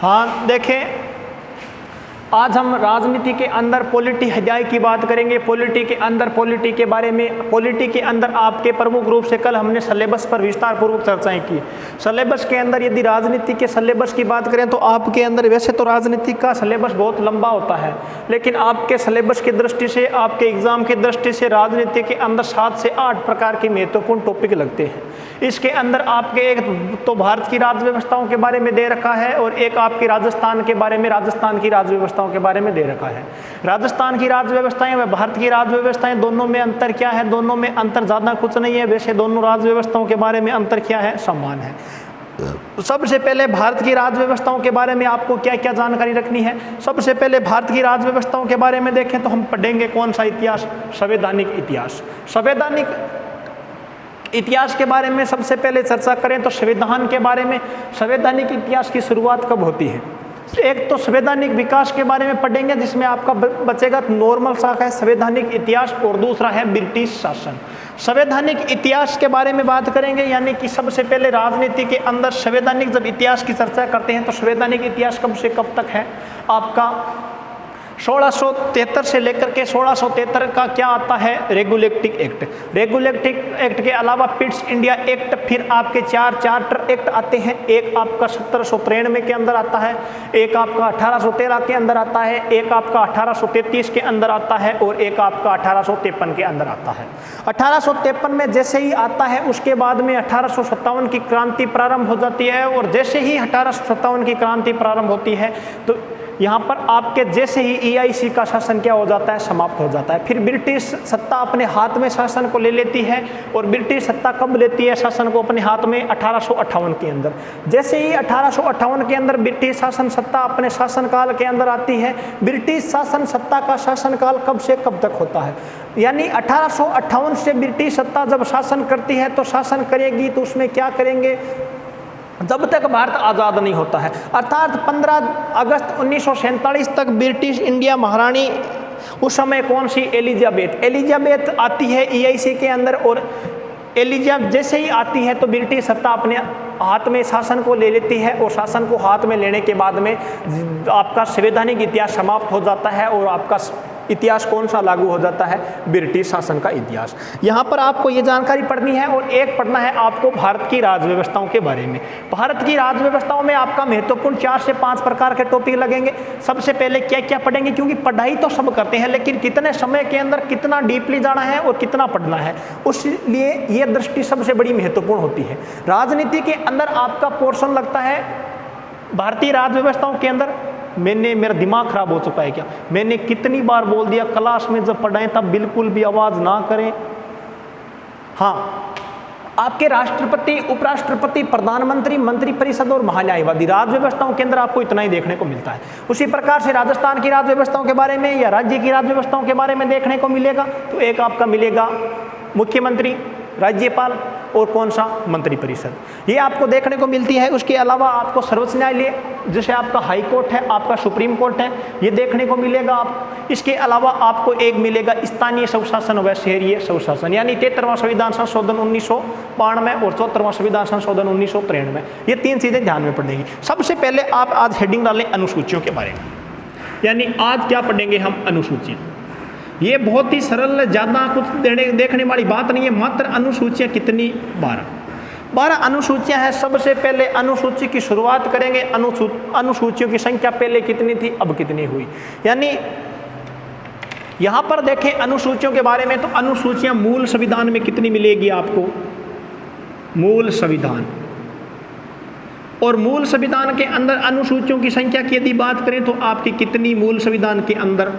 हाँ देखें, आज हम राजनीति के अंदर पॉलिटी हजाई की बात करेंगे। पॉलिटी के अंदर पॉलिटी के बारे में, पॉलिटी के अंदर आपके प्रमुख रूप से कल हमने सिलेबस पर विस्तार पूर्वक चर्चाएं की। सिलेबस के अंदर यदि राजनीति के सिलेबस की बात करें तो आपके अंदर वैसे तो राजनीति का सिलेबस बहुत लंबा होता है, लेकिन आपके सिलेबस की दृष्टि से, आपके एग्जाम की दृष्टि से राजनीति के अंदर 7 से 8 प्रकार के महत्वपूर्ण टॉपिक लगते हैं। इसके अंदर आपके एक तो भारत की राज्य व्यवस्थाओं के बारे में दे रखा है और एक आपकी राजस्थान के बारे में, राजस्थान की राज्य व्यवस्थाओं के बारे में दे रखा है। राजस्थान की राज्य व्यवस्थाएं व भारत की राज्य व्यवस्थाएं, दोनों में अंतर क्या है? दोनों में अंतर ज़्यादा कुछ नहीं है। वैसे दोनों राज्य व्यवस्थाओं के बारे में अंतर क्या है? समान है। सबसे पहले भारत की राज्य व्यवस्थाओं के बारे में आपको क्या क्या जानकारी रखनी है? सबसे पहले भारत की राज्य व्यवस्थाओं के बारे में देखें तो हम पढ़ेंगे कौन सा इतिहास? संवैधानिक इतिहास। संवैधानिक इतिहास के बारे में सबसे पहले चर्चा करें तो संविधान के बारे में। संवैधानिक इतिहास की शुरुआत कब होती है? एक तो संवैधानिक विकास के बारे में पढ़ेंगे जिसमें आपका बचेगा नॉर्मल शाखा है संवैधानिक इतिहास, और दूसरा है ब्रिटिश शासन। संवैधानिक इतिहास के बारे में बात करेंगे, यानी कि सबसे पहले राजनीति के अंदर संवैधानिक जब इतिहास की चर्चा करते हैं तो संवैधानिक इतिहास कब से कब तक है? आपका 1673 से लेकर के 1673 का क्या आता है? Regulating act. रेगुलेटिंग एक्ट के अलावा पिट्स इंडिया एक्ट, फिर आपके 4 चार्टर एक्ट आते हैं। एक आपका 1793 के अंदर आता है, एक आपका 1813 के अंदर आता है, एक आपका 1833 के अंदर आता है और एक आपका 1853 के अंदर आता है। 1853 में जैसे ही आता है उसके बाद में 1857 की क्रांति प्रारंभ हो जाती है, और जैसे ही 1857 की क्रांति प्रारंभ होती है तो यहाँ पर आपके जैसे ही EIC का शासन क्या हो जाता है? समाप्त हो जाता है। फिर ब्रिटिश सत्ता अपने हाथ में शासन को ले लेती है, और ब्रिटिश सत्ता कब लेती है शासन को अपने हाथ में? 1858 के अंदर। जैसे ही 1858 के अंदर ब्रिटिश शासन सत्ता अपने शासनकाल के अंदर आती है। ब्रिटिश शासन सत्ता का शासनकाल कब से कब तक होता है? यानी 1858 से ब्रिटिश सत्ता जब शासन करती है तो शासन करेगी तो उसमें क्या करेंगे? जब तक भारत आज़ाद नहीं होता है, अर्थात 15 अगस्त 1947 तक ब्रिटिश इंडिया महारानी, उस समय कौन सी? एलिजाबेथ आती है EIC के अंदर, और एलिजाबेथ जैसे ही आती है तो ब्रिटिश सत्ता अपने हाथ में शासन को ले लेती है, और शासन को हाथ में लेने के बाद में आपका संवैधानिक इतिहास समाप्त हो जाता है, और आपका इतिहास कौन सा लागू हो जाता है? ब्रिटिश शासन का इतिहास। यहाँ पर आपको ये जानकारी पढ़नी है, और एक पढ़ना है आपको भारत की राज्य व्यवस्थाओं के बारे में। भारत की राज्य व्यवस्थाओं में आपका महत्वपूर्ण 4 से 5 प्रकार के टॉपिक लगेंगे। सबसे पहले क्या क्या पढ़ेंगे, क्योंकि पढ़ाई तो सब करते हैं, लेकिन कितने समय के अंदर कितना डीपली जाना है और कितना पढ़ना है, उसलिए ये दृष्टि सबसे बड़ी महत्वपूर्ण होती है। राजनीति के अंदर आपका पोर्शन लगता है भारतीय राज्य व्यवस्थाओं के अंदर। मेरा दिमाग खराब हो चुका है क्या? मैंने कितनी बार बोल दिया क्लास में जब पढ़ाएं तब बिल्कुल भी आवाज़ ना करें। हाँ, आपके राष्ट्रपति, उपराष्ट्रपति, प्रधानमंत्री, मंत्रिपरिषद और महान्यायवादी राज्य व्यवस्थाओं के अंदर आपको इतना ही देखने को मिलता है। उसी प्रकार से राजस्थान की राज्य व्यवस्थाओं के बारे में या राज्य की राज्य व्यवस्थाओं के बारे में देखने को मिलेगा तो एक आपका मिलेगा मुख्यमंत्री, राज्यपाल और कौन सा? मंत्रिपरिषद। ये आपको देखने को मिलती है। उसके अलावा आपको सर्वोच्च न्यायालय, जैसे आपका हाई कोर्ट है, आपका सुप्रीम कोर्ट है, ये देखने को मिलेगा आप। इसके अलावा आपको एक मिलेगा स्थानीय स्वशासन व शहरीय स्वशासन, यानी 73वां संविधान संशोधन 1992 और 74वां संविधान संशोधन 1993। ये 3 चीज़ें ध्यान में पड़ेंगी। सबसे पहले आप आज हेडिंग डालें अनुसूचियों के बारे में, यानी आज क्या पढ़ेंगे हम? अनुसूची। ये बहुत ही सरल, ज़्यादा कुछ देखने वाली बात नहीं है। मात्र अनुसूचियाँ कितनी? 12 अनुसूचियाँ हैं। सबसे पहले अनुसूची की शुरुआत करेंगे। अनुसूचियों की संख्या पहले कितनी थी, अब कितनी हुई? यानी यहाँ पर देखें अनुसूचियों के बारे में, तो अनुसूचियाँ मूल संविधान में कितनी मिलेगी आपको? मूल संविधान, और मूल संविधान के अंदर अनुसूचियों की संख्या की यदि बात करें तो आपकी कितनी मूल संविधान के अंदर?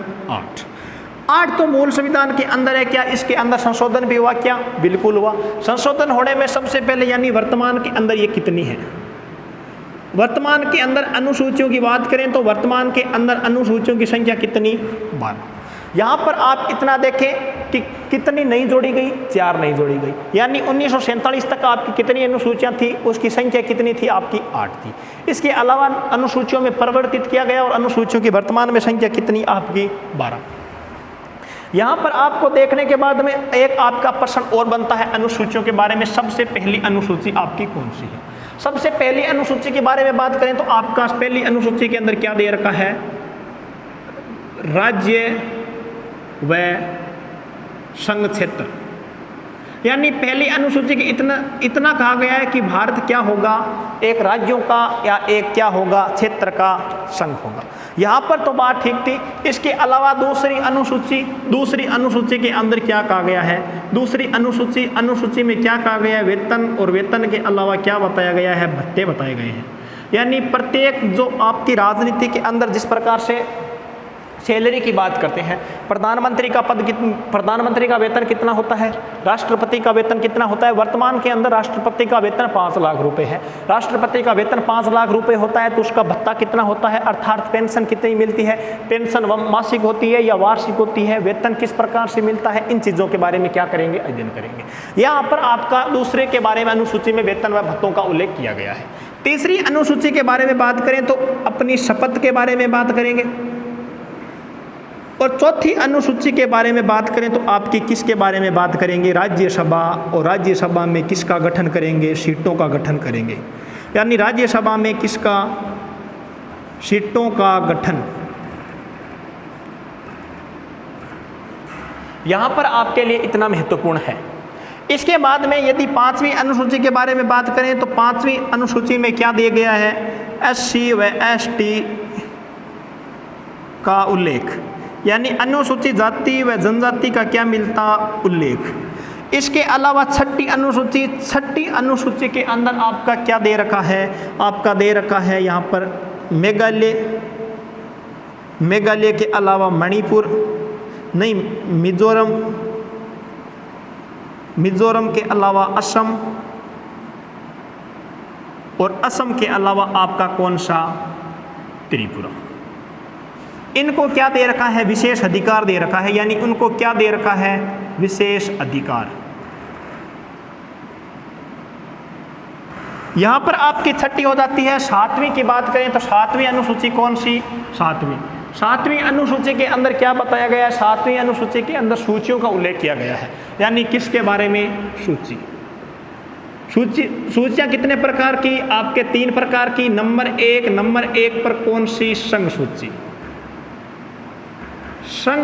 8 तो मूल संविधान के अंदर है। क्या इसके अंदर संशोधन भी हुआ? क्या? बिल्कुल हुआ। संशोधन होने में सबसे पहले, यानी वर्तमान के अंदर ये कितनी है? वर्तमान के अंदर अनुसूचियों की बात करें तो वर्तमान के अंदर अनुसूचियों की संख्या कितनी? 12। यहाँ पर आप इतना देखें कि कितनी नहीं जोड़ी गई? 4 नहीं जोड़ी गई। यानी 1947 तक आपकी कितनी अनुसूचियाँ थी? उसकी संख्या कितनी थी? आपकी 8 थी। इसके अलावा अनुसूचियों में परिवर्तित किया गया, और अनुसूचियों की वर्तमान में संख्या कितनी? आपकी 12। यहाँ पर आपको देखने के बाद में एक आपका प्रश्न और बनता है अनुसूचियों के बारे में। सबसे पहली अनुसूची आपकी कौन सी है? सबसे पहली अनुसूची के बारे में बात करें तो आपका पहली अनुसूची के अंदर क्या दे रखा है, राज्य व संघ क्षेत्र। यानी पहली अनुसूची के इतना कहा गया है कि भारत क्या होगा, एक राज्यों का या एक क्या होगा, क्षेत्र का संघ होगा। यहाँ पर तो बात ठीक थी। इसके अलावा दूसरी अनुसूची के अंदर क्या कहा गया है, दूसरी अनुसूची में क्या कहा गया है, वेतन, और वेतन के अलावा क्या बताया गया है, भत्ते बताए गए हैं। यानी प्रत्येक जो आपकी राजनीति के अंदर जिस प्रकार से सैलरी की बात करते हैं, प्रधानमंत्री का वेतन कितना होता है, राष्ट्रपति का वेतन कितना होता है। वर्तमान के अंदर राष्ट्रपति का वेतन 5 लाख रुपए है। राष्ट्रपति का वेतन 5 लाख रुपए होता है तो उसका भत्ता कितना होता है, अर्थात पेंशन कितनी मिलती है, पेंशन मासिक होती है या वार्षिक होती है, वेतन किस प्रकार से मिलता है, इन चीज़ों के बारे में क्या करेंगे, अध्ययन करेंगे। यहाँ पर आपका दूसरे के बारे में अनुसूची में वेतन व भत्तों का उल्लेख किया गया है। तीसरी अनुसूची के बारे में बात करें तो अपनी शपथ के बारे में बात करेंगे, और चौथी अनुसूची के बारे में बात करें तो आपकी किसके बारे में बात करेंगे, राज्यसभा, और राज्यसभा में किसका गठन करेंगे, सीटों का गठन करेंगे। यानी राज्यसभा में किसका, सीटों का गठन। यहाँ पर आपके लिए इतना महत्वपूर्ण है। इसके बाद में यदि 5वीं अनुसूची के बारे में बात करें तो 5वीं अनुसूची में क्या दिया गया है, SC व ST का उल्लेख, यानी अनुसूचित जाति व जनजाति का क्या मिलता उल्लेख। इसके अलावा छठी अनुसूची के अंदर आपका क्या दे रखा है, आपका दे रखा है यहाँ पर मेघालय के अलावा मणिपुर नहीं, मिजोरम के अलावा असम, और असम के अलावा आपका कौन सा, त्रिपुरा। इनको क्या दे रखा है, विशेष अधिकार दे रखा है। यानी उनको क्या दे रखा है, विशेष अधिकार। यहां पर आपकी छठी हो जाती है। 7वीं की बात करें तो 7वीं अनुसूची कौन सी, 7वीं अनुसूची के अंदर क्या बताया गया है, 7वीं अनुसूची के अंदर सूचियों का उल्लेख किया गया है। यानी किसके बारे में, सूचियां कितने प्रकार की, आपके 3 प्रकार की। नंबर 1 पर कौन सी, संघ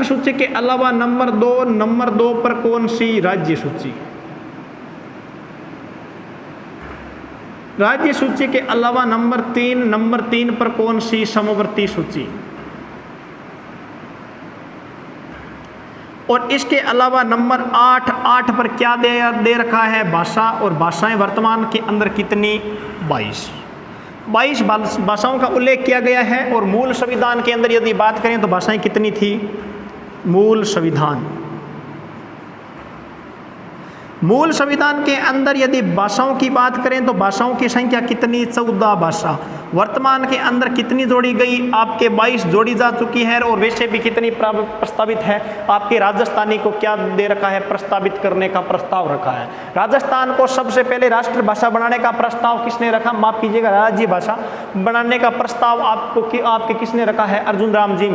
सूची के अलावा नंबर 2 पर कौन सी, राज्य सूची के अलावा नंबर 3 पर कौन सी, समवर्ती सूची। और इसके अलावा नंबर 8 पर क्या दे रखा है, भाषा, और भाषाएं वर्तमान के अंदर कितनी, 22 भाषाओं का उल्लेख किया गया है। और मूल संविधान के अंदर यदि बात करें तो भाषाएं कितनी थी, मूल संविधान के अंदर यदि भाषाओं की बात करें तो भाषाओं की संख्या कितनी, 14 भाषा। वर्तमान के अंदर कितनी जोड़ी गई, आपके 22 जोड़ी जा चुकी है। और वैसे भी कितनी प्रस्तावित है, आपके राजस्थानी को क्या दे रखा है, प्रस्तावित करने का प्रस्ताव रखा है। राजस्थान को सबसे पहले राष्ट्रभाषा बनाने का प्रस्ताव किसने रखा, माफ कीजिएगा, राज्य भाषा बनाने का प्रस्ताव आपके किसने रखा है, अर्जुन राम जी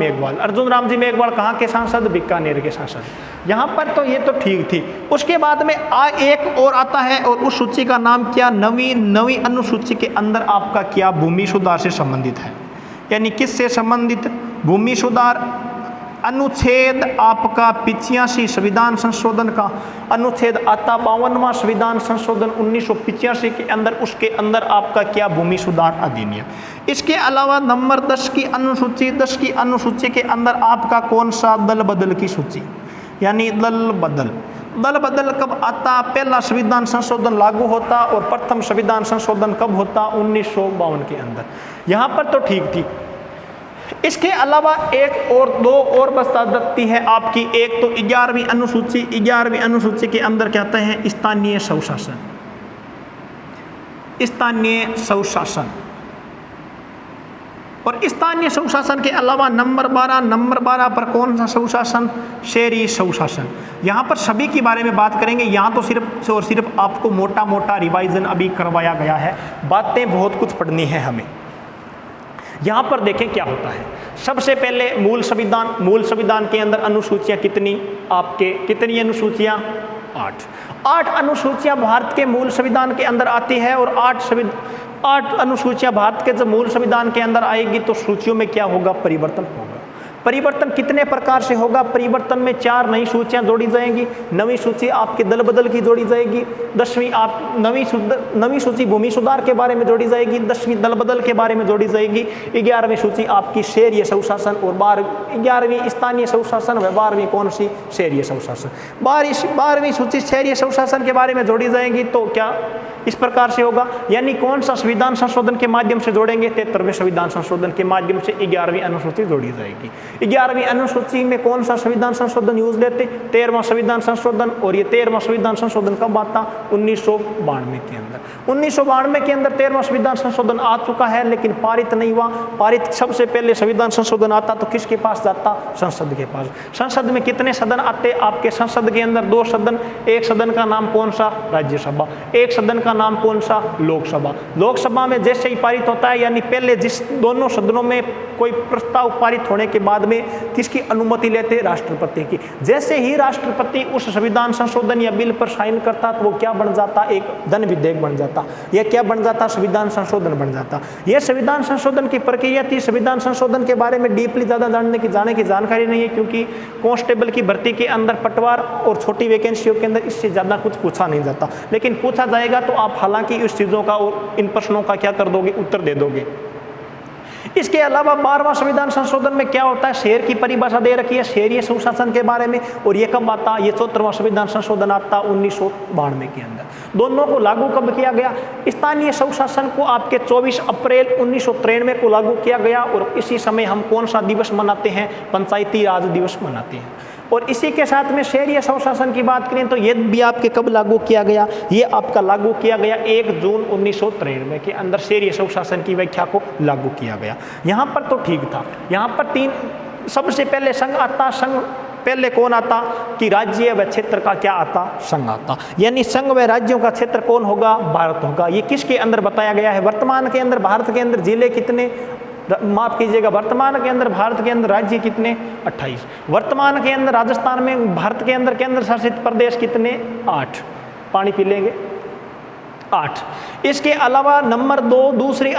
मेघवाल। कहाँ के सांसद, बीकानेर के सांसद। यहाँ पर तो ये तो ठीक थी। उसके बाद में एक और आता है, और उस सूची का नाम क्या, नवी अनुसूची के अंदर आपका क्या, भूमि सुधार से संबंधित है। यानी किससे संबंधित, भूमि सुधार। अनुच्छेद आपका 85 संविधान संशोधन का अनुच्छेद आता, 52वां संविधान संशोधन 1985 के अंदर, उसके अंदर आपका क्या, भूमि सुधार अधिनियम। इसके अलावा नंबर 10 की अनुसूची के अंदर आपका कौन सा, दल बदल की सूची। यानी दल बदल कब आता, पहला संविधान संशोधन लागू होता, और प्रथम संविधान संशोधन कब होता, 1952 के अंदर। यहाँ पर तो ठीक थी। इसके अलावा 2 और बता देती है आपकी। एक तो 11वीं अनुसूची के अंदर कहते हैं स्थानीय स्वशासन। और स्थानीय स्वशासन के अलावा नंबर 12 पर कौन सा स्वशासन, शहरी स्वशासन। यहाँ पर सभी के बारे में बात करेंगे। यहाँ तो सिर्फ आपको मोटा रिवाइजन अभी करवाया गया है, बातें बहुत कुछ पढ़नी है हमें। यहाँ पर देखें क्या होता है। सबसे पहले मूल संविधान के अंदर अनुसूचियाँ कितनी अनुसूचियाँ, 8 अनुसूचियां भारत के मूल संविधान के अंदर आती है और 8 अनुसूचियां भारत के जब मूल संविधान के अंदर आएगी तो सूचियों में क्या होगा, परिवर्तन होगा। परिवर्तन कितने प्रकार से होगा, परिवर्तन में 4 नई सूचियां जोड़ी जाएंगी, नवी सूची आपके दल बदल की जोड़ी जाएगी, 10वीं आप नवी सूची भूमि सुधार के बारे में जोड़ी जाएगी, 10वीं दल बदल के बारे में जोड़ी जाएगी, 11वीं सूची आपकी शहरीय स्वशासन और 11वीं स्थानीय स्वशासन व 12वीं कौन सी, शहरीय स्वशासन। 12वीं सूची शहरीय स्वशासन के बारे में जोड़ी जाएंगी तो क्या इस प्रकार से होगा, यानी कौन सा संविधान संशोधन के माध्यम से जोड़ेंगे, 73वें संविधान संशोधन के माध्यम से 11वीं अनुसूची जोड़ी जाएगी। 11वीं अनुसूची में कौन सा संविधान संशोधन यूज लेते, 13वां संविधान संशोधन, और ये 13वां संविधान संशोधन कब आता, 1992 के अंदर। 1992 के अंदर 13वां संविधान संशोधन आ चुका है लेकिन पारित नहीं हुआ। पारित सबसे पहले संविधान संशोधन आता तो किसके पास जाता, संसद के पास। संसद में कितने सदन आते आपके, संसद के अंदर 2 सदन, एक सदन का नाम कौन सा, राज्यसभा, एक सदन का नाम कौन सा, लोकसभा। लोकसभा में जैसे ही पारित होता है, यानी पहले जिस दोनों सदनों में कोई प्रस्ताव पारित होने के बाद में किसकी अनुमति लेते, राष्ट्रपति की। जैसे ही राष्ट्रपति उस संविधान संशोधन या बिल पर साइन करता तो वो क्या बन जाता, एक धन विधेयक बन जाता। यह क्या बन जाता, संविधान संशोधन बन जाता। यह संविधान संशोधन की प्रक्रिया थी। संविधान संशोधन के बारे में डीपली ज़्यादा जाने की जानकारी नहीं है, क्योंकि कांस्टेबल की भर्ती के अंदर पटवार और छोटी वैकेंसियों के अंदर इससे ज़्यादा कुछ पूछा नहीं जाता, लेकिन पूछा जाएगा तो आप हालांकि इस चीज़ों का और इन प्रश्नों का क्या कर दोगे, उत्तर दे दोगे। इसके अलावा 12वां संविधान संशोधन में क्या होता है, शहर की परिभाषा दे रखी है, शहरीय सुशासन के बारे में, और ये कब आता, ये 74वां संविधान संशोधन आता 1992 के अंदर। दोनों को लागू कब किया गया, स्थानीय सुशासन को आपके 24 अप्रैल 1993 को लागू किया गया, और इसी समय हम कौन सा दिवस मनाते हैं, पंचायती राज दिवस मनाते हैं। और इसी के साथ में शहरीय स्वशासन की बात करें तो ये भी आपके कब लागू किया गया, ये आपका लागू किया गया 1 जून 1993 के अंदर शहरीय स्वशासन की व्याख्या को लागू किया गया। यहाँ पर तो ठीक था, यहाँ पर 3 सबसे पहले संघ आता। संघ पहले कौन आता कि राज्य व क्षेत्र का क्या आता, संघ आता, यानी संघ व राज्यों का क्षेत्र कौन होगा, भारत होगा। ये किसके अंदर बताया गया है, वर्तमान के अंदर भारत के अंदर जिले कितने, माफ कीजिएगा, वर्तमान के अंदर भारत के अंदर राज्य कितने, 28। वर्तमान के अंदर राजस्थान में भारत के अंदर केंद्र शासित प्रदेश कितने, 8। पानी पी लेंगे, 8। इसके अलावा नंबर 2 दूसरी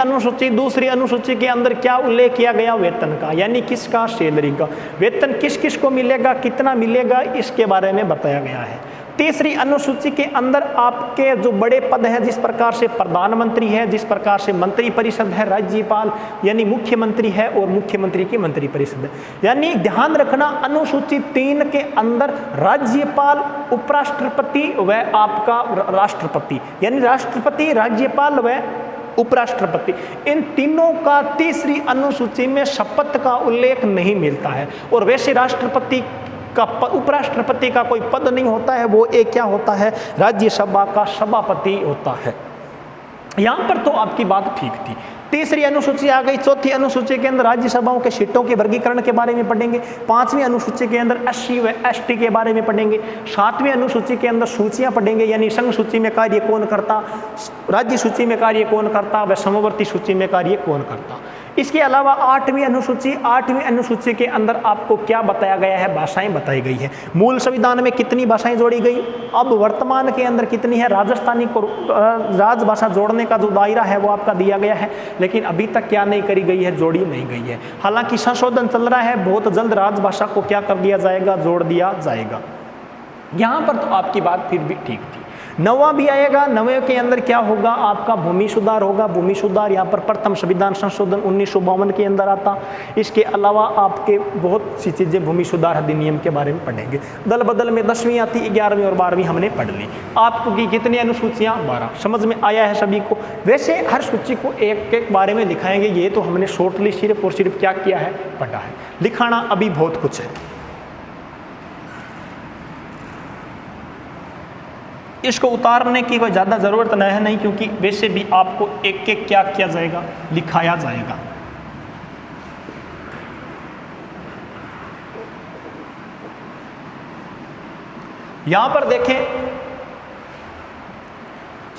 अनुसूची के अंदर क्या उल्लेख किया गया, वेतन का, यानी किसका, सैलरी का। वेतन किस किस को मिलेगा, कितना मिलेगा, इसके बारे में बताया गया है। तीसरी अनुसूची के अंदर आपके जो बड़े पद हैं, जिस प्रकार से प्रधानमंत्री है, जिस प्रकार से मंत्री परिषद है, राज्यपाल यानी मुख्यमंत्री है, और मुख्यमंत्री की मंत्री परिषद है। यानी ध्यान रखना, अनुसूची 3 के अंदर राज्यपाल, उपराष्ट्रपति व आपका राष्ट्रपति, यानी राष्ट्रपति, राज्यपाल व उपराष्ट्रपति, इन तीनों का तीसरी अनुसूची में शपथ का उल्लेख नहीं मिलता है। और वैसे राष्ट्रपति का, उपराष्ट्रपति का कोई पद नहीं होता है, वो एक क्या होता है, राज्यसभा का सभापति होता है। यहाँ पर तो आपकी बात ठीक थी। तीसरी अनुसूची आ गई। चौथी अनुसूची के अंदर राज्यसभाओं के सीटों के वर्गीकरण के बारे में पढ़ेंगे। 5वीं अनुसूची के अंदर SC व ST के बारे में पढ़ेंगे। 7वीं अनुसूची के अंदर सूचियां पढ़ेंगे, यानी संघ सूची में कार्य कौन करता, राज्य सूची में कार्य कौन करता व समवर्ती सूची में कार्य कौन करता। इसके अलावा 8वीं अनुसूची के अंदर आपको क्या बताया गया है, भाषाएं बताई गई है। मूल संविधान में कितनी भाषाएं जोड़ी गई, अब वर्तमान के अंदर कितनी है, राजस्थानी को राजभाषा जोड़ने का जो दायरा है वो आपका दिया गया है, लेकिन अभी तक क्या नहीं करी गई है, जोड़ी नहीं गई है। हालांकि संशोधन चल रहा है, बहुत जल्द राजभाषा को क्या कर दिया जाएगा, जोड़ दिया जाएगा। यहाँ पर तो आपकी बात फिर भी ठीक थी। 9वां भी आएगा। 9वें के अंदर क्या होगा, आपका भूमि सुधार होगा। भूमि सुधार यहाँ पर प्रथम संविधान संशोधन 1952 के अंदर आता। इसके अलावा आपके बहुत सी चीज़ें भूमि सुधार अधिनियम के बारे में पढ़ेंगे। दल बदल में 10वीं आती, 11वीं और 12वीं हमने पढ़ ली। आपको की कितनी अनुसूचियाँ, 12। समझ में आया है सभी को। वैसे हर सूची को एक एक बारे में दिखाएंगे, ये तो हमने शॉर्टली सिर्फ और सिर्फ क्या किया है, पढ़ा है। लिखाना अभी बहुत कुछ है, इसको उतारने की कोई ज़्यादा ज़रूरत नहीं है, नहीं, क्योंकि वैसे भी आपको एक एक क्या किया जाएगा, लिखाया जाएगा। यहाँ पर देखें,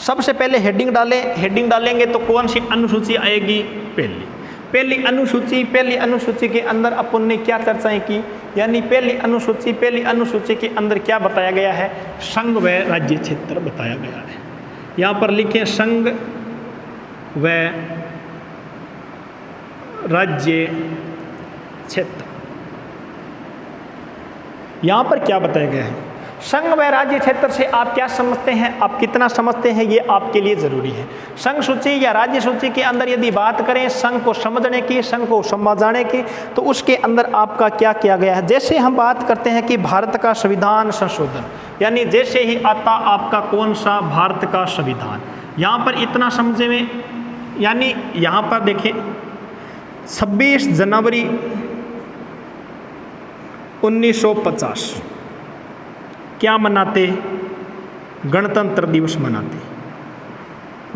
सबसे पहले हेडिंग डालें। हेडिंग डालेंगे तो कौन सी अनुसूची आएगी, पहली अनुसूची के अंदर अपन ने क्या चर्चाएं की, यानी पहली अनुसूची के अंदर क्या बताया गया है, संघ व राज्य क्षेत्र बताया गया है। यहाँ पर लिखें संघ व राज्य क्षेत्र। यहाँ पर क्या बताया गया है, संघ व राज्य क्षेत्र से आप क्या समझते हैं, आप कितना समझते हैं, ये आपके लिए जरूरी है। संघ सूची या राज्य सूची के अंदर यदि बात करें संघ को समझने की, संघ को समझाने की, तो उसके अंदर आपका क्या किया गया है। जैसे हम बात करते हैं कि भारत का संविधान संशोधन, यानी जैसे ही आता आपका कौन सा, भारत का संविधान। यहाँ पर इतना समझे में, यानी यहाँ पर देखिए 26 जनवरी 1950 क्या मनाते, गणतंत्र दिवस मनाते।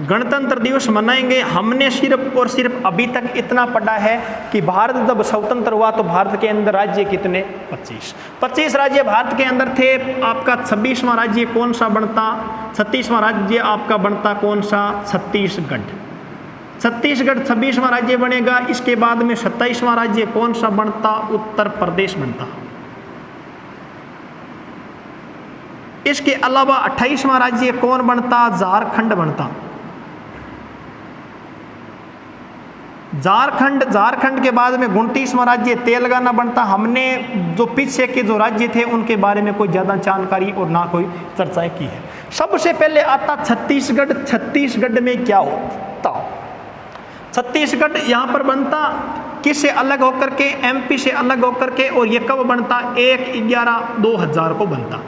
गणतंत्र दिवस मनाएंगे, हमने सिर्फ और सिर्फ अभी तक इतना पढ़ा है कि भारत जब स्वतंत्र हुआ तो भारत के अंदर राज्य कितने, 25 राज्य भारत के अंदर थे। आपका 26वां राज्य कौन सा बनता, 36वां राज्य आपका बनता कौन सा, छत्तीसगढ़। 26वां राज्य बनेगा। इसके बाद में 27वां राज्य कौन सा बनता, उत्तर प्रदेश बनता। इसके अलावा 28वां राज्य कौन बनता, झारखंड बनता। झारखंड के बाद में 29वां राज्य तेलंगाना बनता। हमने जो पीछे के जो राज्य थे उनके बारे में कोई ज़्यादा जानकारी और ना कोई चर्चाएं की है। सबसे पहले आता छत्तीसगढ़। छत्तीसगढ़ में क्या होता, छत्तीसगढ़ यहाँ पर बनता किससे अलग होकर के, एमपी से अलग होकर के, और ये कब बनता, 1/11/2000 को बनता।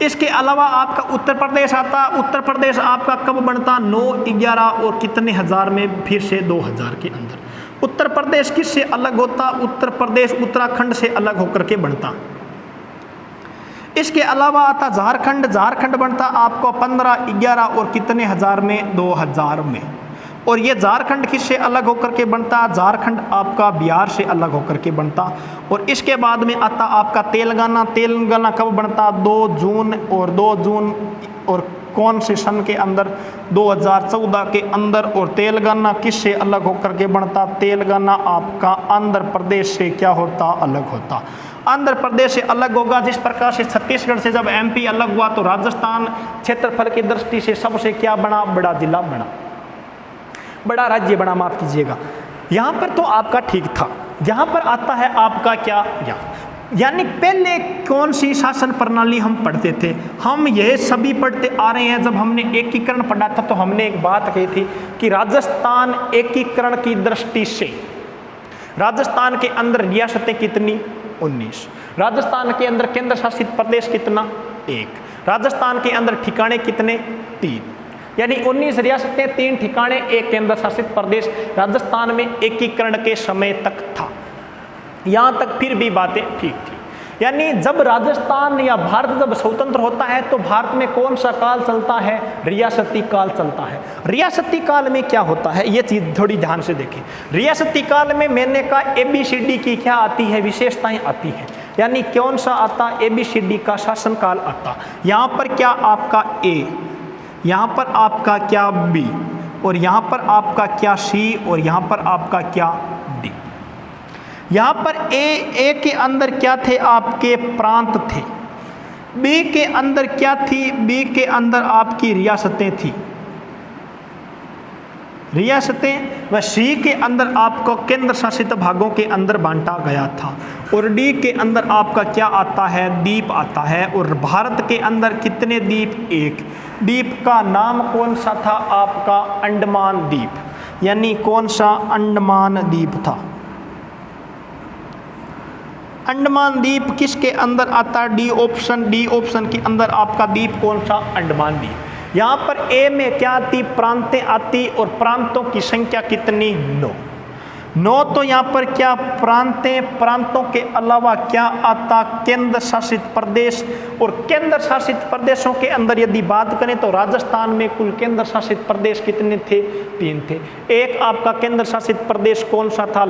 इसके अलावा आपका उत्तर प्रदेश आता। उत्तर प्रदेश आपका कब बनता, 9/11 और कितने हजार में, फिर से 2000 के अंदर। उत्तर प्रदेश किससे अलग होता, उत्तर प्रदेश उत्तराखंड से अलग होकर के बनता। इसके अलावा आता झारखंड। झारखंड बनता आपको 15/11 और कितने हजार में, 2000 में। और ये झारखंड किससे अलग होकर के बनता, झारखंड आपका बिहार से अलग होकर के बनता। और इसके बाद में आता आपका तेलंगाना। तेलंगाना कब बनता, 2 जून और 2 जून और कौन से सन के अंदर, 2014 के अंदर। और तेलंगाना किससे अलग होकर के बनता, तेलंगाना आपका आंध्र प्रदेश से क्या होता, अलग होता। आंध्र प्रदेश से अलग होगा। जिस प्रकार से छत्तीसगढ़ से जब एमपी अलग हुआ तो राजस्थान क्षेत्रफल की दृष्टि से सबसे क्या बना, बड़ा जिला बना, बड़ा राज्य बना, माफ कीजिएगा। यहाँ पर तो आपका ठीक था। यहाँ पर आता है आपका क्या, यानी पहले कौन सी शासन प्रणाली हम पढ़ते थे, हम यह सभी पढ़ते आ रहे हैं। जब हमने एकीकरण पढ़ा था तो हमने एक बात कही थी कि राजस्थान एकीकरण की दृष्टि से राजस्थान के अंदर रियासतें कितनी, 19। राजस्थान के अंदर केंद्र शासित प्रदेश कितना, 1। राजस्थान के अंदर ठिकाने कितने, 3। यानी 19 रियासतें, 3 ठिकाने, 1 केंद्र शासित प्रदेश राजस्थान में एकीकरण के समय तक था। यहाँ तक फिर भी बातें ठीक थी। यानी जब राजस्थान या भारत जब स्वतंत्र होता है तो भारत में कौन सा काल चलता है, रियासती काल चलता है। रियासती काल में क्या होता है, ये चीज़ थोड़ी ध्यान से देखें। रियासती काल में मैंने कहा ABCD की क्या आती है, विशेषताएं आती हैं। यानी कौन सा आता, ABCD का शासनकाल आता। यहाँ पर क्या आपका A, यहाँ पर आपका क्या B, और यहाँ पर आपका क्या C, और यहाँ पर आपका क्या D। यहाँ पर ए के अंदर क्या थे, आपके प्रांत थे। B के अंदर क्या थी, B के अंदर आपकी रियासतें थी, रियासतें। व C के अंदर आपको केंद्र शासित भागों के अंदर बांटा गया था। और D के अंदर आपका क्या आता है, द्वीप आता है। और भारत के अंदर कितने द्वीप, 1। द्वीप का नाम कौन सा था, आपका अंडमान द्वीप। यानी कौन सा, अंडमान द्वीप था। अंडमान द्वीप किसके अंदर आता, डी ऑप्शन के अंदर आपका द्वीप कौन सा, अंडमान द्वीप। यहाँ पर ए में क्या आती, प्रांतें आती। और प्रांतों की संख्या कितनी, 9। तो यहाँ पर क्या प्रांतें, प्रांतों के अलावा क्या आता, केंद्र शासित प्रदेश। और केंद्र शासित प्रदेशों के अंदर यदि बात करें तो राजस्थान में कुल केंद्र शासित प्रदेश कितने थे, 3 थे। एक आपका केंद्र शासित प्रदेश कौन सा था,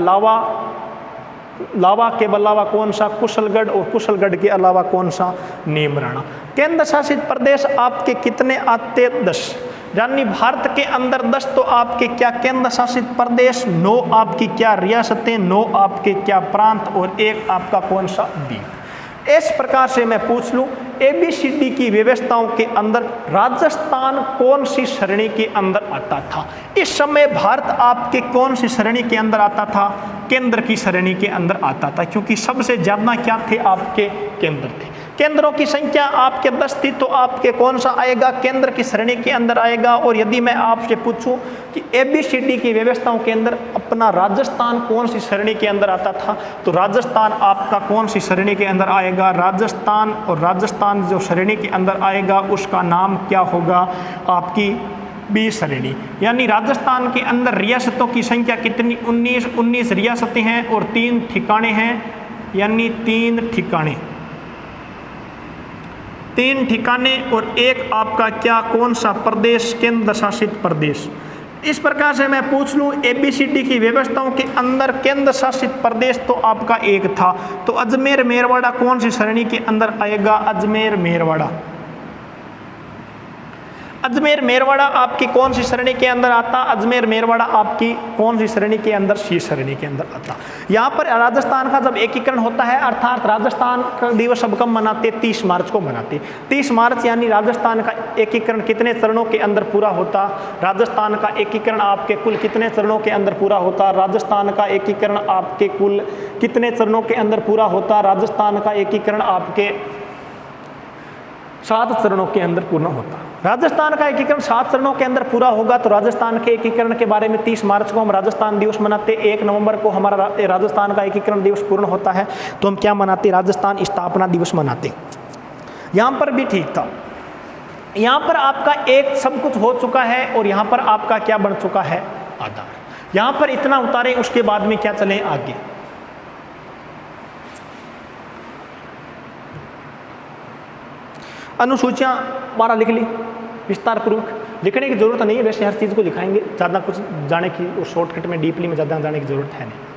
लावा के अलावा कौन सा, कुशलगढ़। और कुशलगढ़ के अलावा कौन सा, नीमराणा। केंद्र शासित प्रदेश आपके कितने आते, 10। यानी भारत के अंदर 10 तो आपके क्या केंद्र शासित प्रदेश, 9 आपकी क्या रियासतें, 9 आपके क्या प्रांत और 1 आपका कौन सा द्वीप। इस प्रकार से मैं पूछ लूं ABCD की व्यवस्थाओं के अंदर राजस्थान कौन सी श्रेणी के अंदर आता था। इस समय भारत आपके कौन सी श्रेणी के अंदर आता था, केंद्र की श्रेणी के अंदर आता था, क्योंकि सबसे ज्यादा क्या थे आपके केंद्र थे। केंद्रों की संख्या आपके 10 थी, तो आपके कौन सा आएगा, केंद्र की श्रेणी के अंदर आएगा। और यदि मैं आपसे पूछूं कि ABCD की व्यवस्थाओं के अंदर अपना राजस्थान कौन सी श्रेणी के अंदर आता था, तो राजस्थान आपका कौन सी श्रेणी के अंदर आएगा, राजस्थान। और राजस्थान जो श्रेणी के अंदर आएगा उसका नाम क्या होगा, आपकी B श्रेणी। यानी राजस्थान के अंदर रियासतों की संख्या कितनी, 19 रियासतें हैं और 3 ठिकाने हैं, यानी 3 ठिकाने, 3 ठिकाने और 1 आपका क्या कौन सा प्रदेश, केंद्र शासित प्रदेश। इस प्रकार से मैं पूछ लूं ABCD की व्यवस्थाओं के अंदर केंद्र शासित प्रदेश तो आपका 1 था, तो अजमेर मेरवाड़ा कौन सी श्रेणी के अंदर आएगा, अजमेर मेरवाड़ा। अजमेर मेरवाड़ा आपकी कौन सी श्रेणी के अंदर आता, अजमेर मेरवाड़ा आपकी कौन सी श्रेणी के अंदर, C श्रेणी के अंदर आता। यहाँ पर राजस्थान का जब एकीकरण होता है, अर्थात राजस्थान का दिवस अब कब मनाते, 30 मार्च को मनाते। 30 मार्च यानी राजस्थान का एकीकरण कितने चरणों के अंदर पूरा होता, राजस्थान का एकीकरण आपके कुल कितने चरणों के अंदर पूरा होता, राजस्थान का एकीकरण आपके कुल कितने चरणों के अंदर पूरा होता, राजस्थान का एकीकरण आपके 7 चरणों के अंदर पूर्ण होता। राजस्थान का एकीकरण 7 चरणों के अंदर पूरा होगा, तो राजस्थान के एकीकरण के बारे में 30 मार्च को हम राजस्थान दिवस मनाते, 1 नवंबर को हमारा राजस्थान का एकीकरण दिवस पूर्ण होता है, तो हम क्या मनाते, राजस्थान स्थापना दिवस मनाते। यहाँ पर भी ठीक था, यहाँ पर आपका एक सब कुछ हो चुका है और यहाँ पर आपका क्या बन चुका है, आधार। यहाँ पर इतना उतारें, उसके बाद में क्या चलें आगे। अनुसूचियाँ 12 लिख ली विस्तार पूर्वक, लिखने की जरूरत नहीं है, वैसे हर चीज़ को लिखाएंगे, ज़्यादा कुछ जाने की और शॉर्टकट में डीपली में ज़्यादा जाने की जरूरत है नहीं।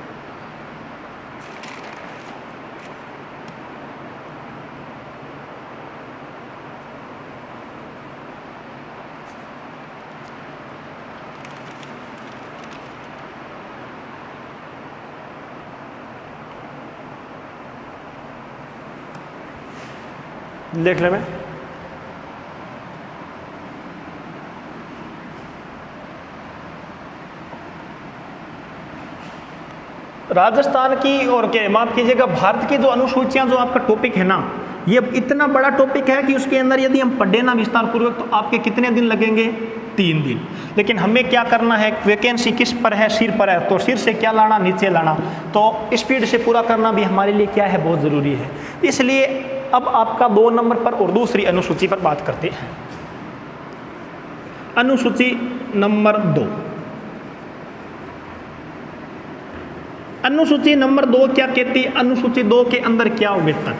देख ले मैं राजस्थान की और क्या माफ कीजिएगा भारत की जो अनुसूचियां, जो आपका टॉपिक है ना, ये इतना बड़ा टॉपिक है कि उसके अंदर यदि हम पढ़े ना विस्तार पूर्वक तो आपके कितने दिन लगेंगे, 3 दिन। लेकिन हमें क्या करना है, वैकेंसी किस पर है, सिर पर है, तो सिर से क्या लाना, नीचे लाना, तो स्पीड से पूरा करना भी हमारे लिए क्या है, बहुत ज़रूरी है। इसलिए अब आपका 2 नंबर पर और दूसरी अनुसूची पर बात करते हैं। अनुसूची नंबर 2, अनुसूची नंबर 2 क्या कहती है, अनुसूची 2 के अंदर क्या वेतन।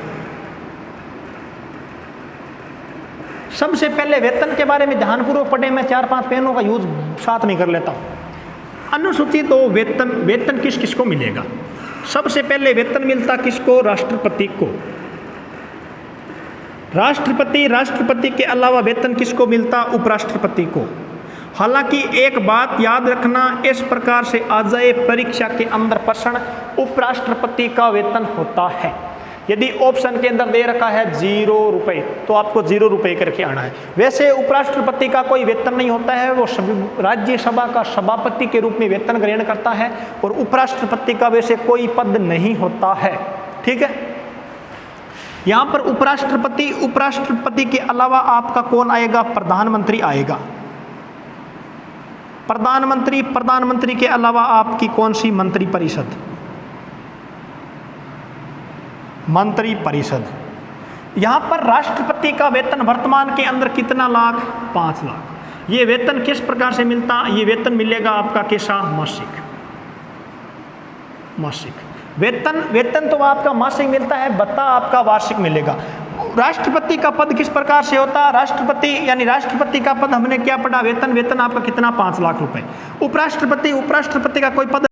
सबसे पहले वेतन के बारे में ध्यानपूर्वक पढ़े, मैं 4-5 पेनों का यूज साथ में कर लेता हूं। अनुसूची 2 वेतन, वेतन किस किस को मिलेगा। सबसे पहले वेतन मिलता किसको, राष्ट्रपति को। राष्ट्रपति के अलावा वेतन किसको मिलता, उपराष्ट्रपति को। हालांकि एक बात याद रखना, इस प्रकार से आ जाए परीक्षा के अंदर प्रश्न, उपराष्ट्रपति का वेतन होता है। यदि ऑप्शन के अंदर दे रखा है 0 रुपये, तो आपको 0 रुपये करके आना है। वैसे उपराष्ट्रपति का कोई वेतन नहीं होता है, वो राज्यसभा का सभापति के रूप में वेतन ग्रहण करता है, और उपराष्ट्रपति का वैसे कोई पद नहीं होता है, ठीक है। यहाँ पर उपराष्ट्रपति के अलावा आपका कौन आएगा, प्रधानमंत्री आएगा। प्रधानमंत्री के अलावा आपकी कौन सी मंत्रिपरिषद, मंत्रिपरिषद। यहाँ पर राष्ट्रपति का वेतन वर्तमान के अंदर कितना लाख, 5 लाख। ये वेतन किस प्रकार से मिलता, ये वेतन मिलेगा आपका कैसा, मासिक। वेतन तो आपका मासिक मिलता है, भत्ता आपका वार्षिक मिलेगा। राष्ट्रपति का पद किस प्रकार से होता है, राष्ट्रपति का पद हमने क्या पढ़ा, वेतन आपका कितना, 5 लाख रुपए। उपराष्ट्रपति का कोई पद